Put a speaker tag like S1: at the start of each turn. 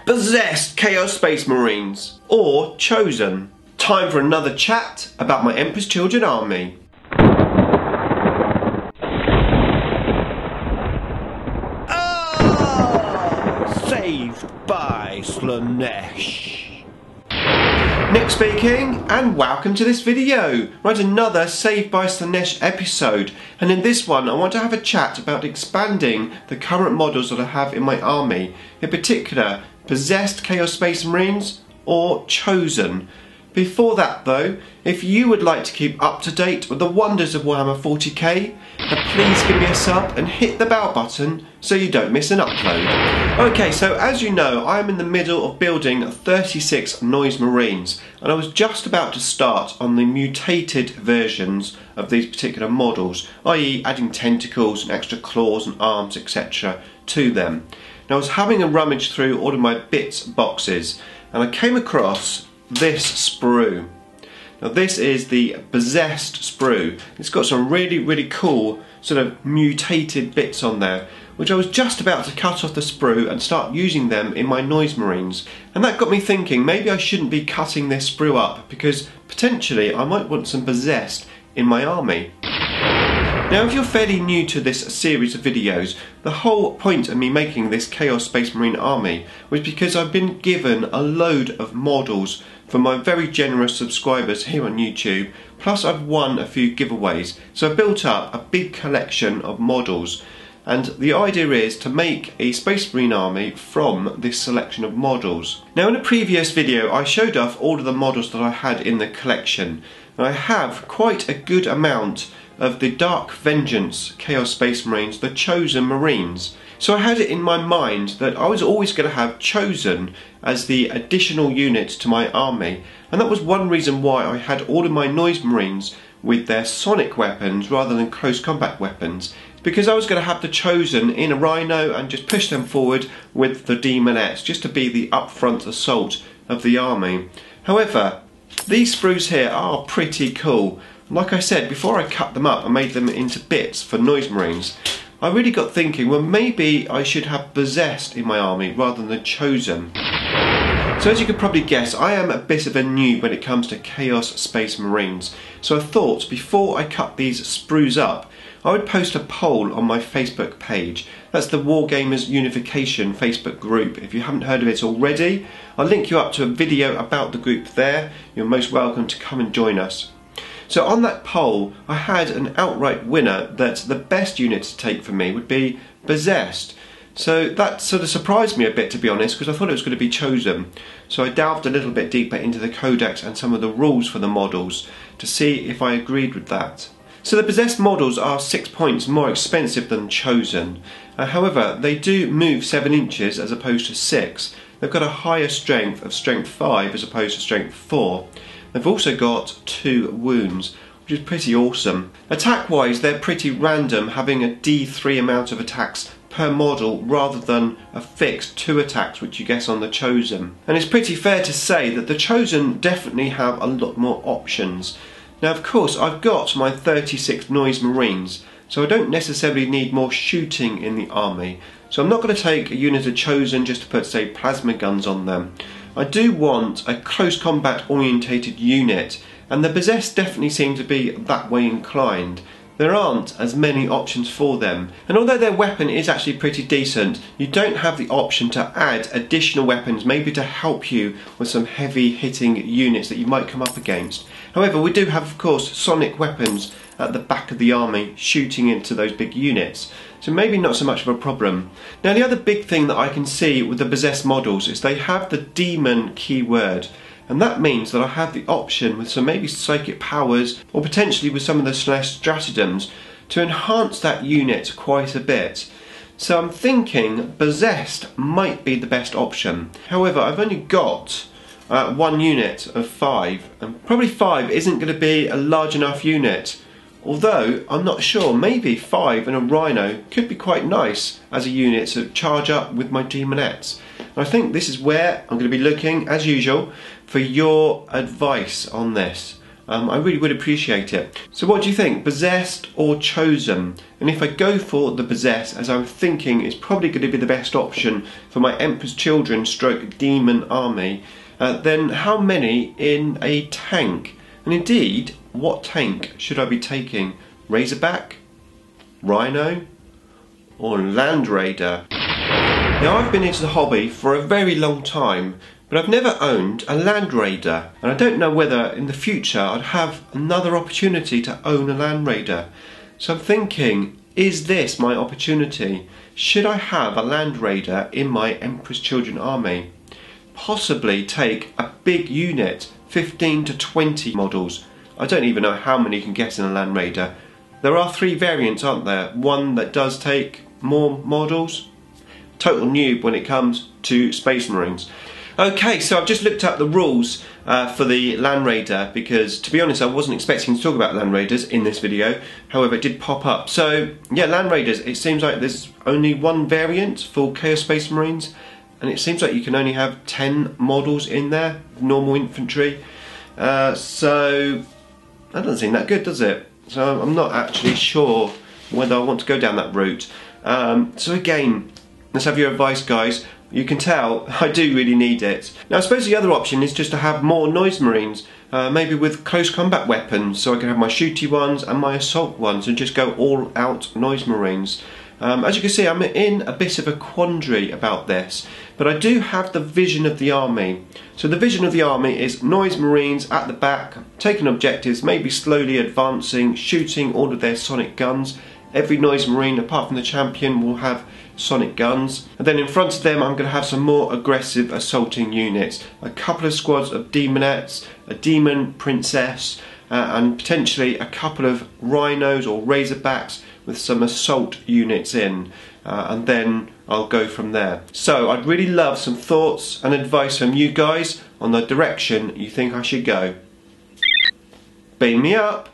S1: Possessed Chaos Space Marines, or Chosen. Time for another chat about my Emperor's Children army. Saved by Slaanesh. Nick speaking, and welcome to this video. Right, another Saved by Slaanesh episode, and in this one I want to have a chat about expanding the current models that I have in my army, in particular Possessed Chaos Space Marines or Chosen. Before that though, if you would like to keep up to date with the wonders of Warhammer 40k, then please give me a sub and hit the bell button so you don't miss an upload. Okay, so as you know, I am in the middle of building 36 Noise Marines, and I was just about to start on the mutated versions of these particular models, i.e. adding tentacles and extra claws and arms, etc. to them. Now I was having a rummage through all of my bits boxes, and I came across this sprue. Now this is the Possessed sprue. It's got some really cool sort of mutated bits on there, which I was just about to cut off the sprue and start using them in my Noise Marines. And that got me thinking, maybe I shouldn't be cutting this sprue up, because potentially I might want some Possessed in my army. Now if you're fairly new to this series of videos, the whole point of me making this Chaos Space Marine army was because I've been given a load of models from my very generous subscribers here on YouTube, plus I've won a few giveaways, so I've built up a big collection of models, and the idea is to make a Space Marine army from this selection of models. Now in a previous video I showed off all of the models that I had in the collection, and I have quite a good amount of the Dark Vengeance Chaos Space Marines, the Chosen Marines. So I had it in my mind that I was always going to have Chosen as the additional unit to my army, and that was one reason why I had all of my Noise Marines with their sonic weapons rather than close combat weapons, because I was going to have the Chosen in a Rhino and just push them forward with the Demonettes, just to be the upfront assault of the army. However, these sprues here are pretty cool. Like I said, before I cut them up and made them into bits for Noise Marines, I really got thinking, well maybe I should have Possessed in my army rather than Chosen. So as you could probably guess, I am a bit of a noob when it comes to Chaos Space Marines. So I thought before I cut these sprues up, I would post a poll on my Facebook page. That's the Wargamers Unification Facebook group. If you haven't heard of it already, I'll link you up to a video about the group there. You're most welcome to come and join us. So on that poll, I had an outright winner that the best unit to take for me would be Possessed. So that sort of surprised me a bit, to be honest, because I thought it was going to be Chosen. So I delved a little bit deeper into the codex and some of the rules for the models to see if I agreed with that. So the Possessed models are 6 points more expensive than Chosen. However, they do move 7 inches as opposed to 6. They've got a higher strength of strength 5 as opposed to strength 4. They've also got 2 wounds, which is pretty awesome. Attack wise, they're pretty random, having a D3 amount of attacks per model rather than a fixed 2 attacks which you get on the Chosen. And it's pretty fair to say that the Chosen definitely have a lot more options. Now of course I've got my 36 Noise Marines, so I don't necessarily need more shooting in the army. So I'm not going to take a unit of Chosen just to put, say, plasma guns on them. I do want a close combat orientated unit, and the Possessed definitely seem to be that way inclined. There aren't as many options for them, and although their weapon is actually pretty decent, you don't have the option to add additional weapons, maybe to help you with some heavy hitting units that you might come up against. However, we do have, of course, sonic weapons at the back of the army shooting into those big units, so maybe not so much of a problem. Now the other big thing that I can see with the Possessed models is they have the demon keyword, and that means that I have the option with some maybe psychic powers or potentially with some of the Slaanesh stratagems to enhance that unit quite a bit. So I'm thinking Possessed might be the best option. However, I've only got one unit of 5, and probably 5 isn't going to be a large enough unit. Although, I'm not sure, maybe 5 and a Rhino could be quite nice as a unit to charge up with my Demonettes. And I think this is where I'm going to be looking, as usual, for your advice on this. I really would appreciate it. So what do you think, possessed or chosen? And if I go for the possessed, as I'm thinking is probably going to be the best option for my Emperor's Children stroke demon army, then how many in a tank? And indeed, what tank should I be taking? Razorback, Rhino, or Land Raider? Now, I've been into the hobby for a very long time, but I've never owned a Land Raider, and I don't know whether in the future I'd have another opportunity to own a Land Raider. So I'm thinking, is this my opportunity? Should I have a Land Raider in my Emperor's Children army? Possibly take a big unit, 15 to 20 models. I don't even know how many you can get in a Land Raider. There are 3 variants, aren't there? One that does take more models. Total noob when it comes to Space Marines. Okay, so I've just looked up the rules for the Land Raider, because to be honest I wasn't expecting to talk about Land Raiders in this video, however it did pop up. So yeah, Land Raiders, it seems like there's only one variant for Chaos Space Marines, and it seems like you can only have 10 models in there, normal infantry. So that doesn't seem that good, does it? So I'm not actually sure whether I want to go down that route. So again, let's have your advice, guys. You can tell I do really need it. Now I suppose the other option is just to have more Noise Marines, maybe with close combat weapons, so I can have my shooty ones and my assault ones and just go all out Noise Marines. As you can see, I'm in a bit of a quandary about this, but I do have the vision of the army. So the vision of the army is Noise Marines at the back, taking objectives, maybe slowly advancing, shooting all of their sonic guns. Every Noise Marine, apart from the champion, will have sonic guns. And then in front of them I'm going to have some more aggressive assaulting units. A couple of squads of demonettes, a demon princess, and potentially a couple of rhinos or razorbacks with some assault units in. And then I'll go from there. So I'd really love some thoughts and advice from you guys on the direction you think I should go. Beam me up!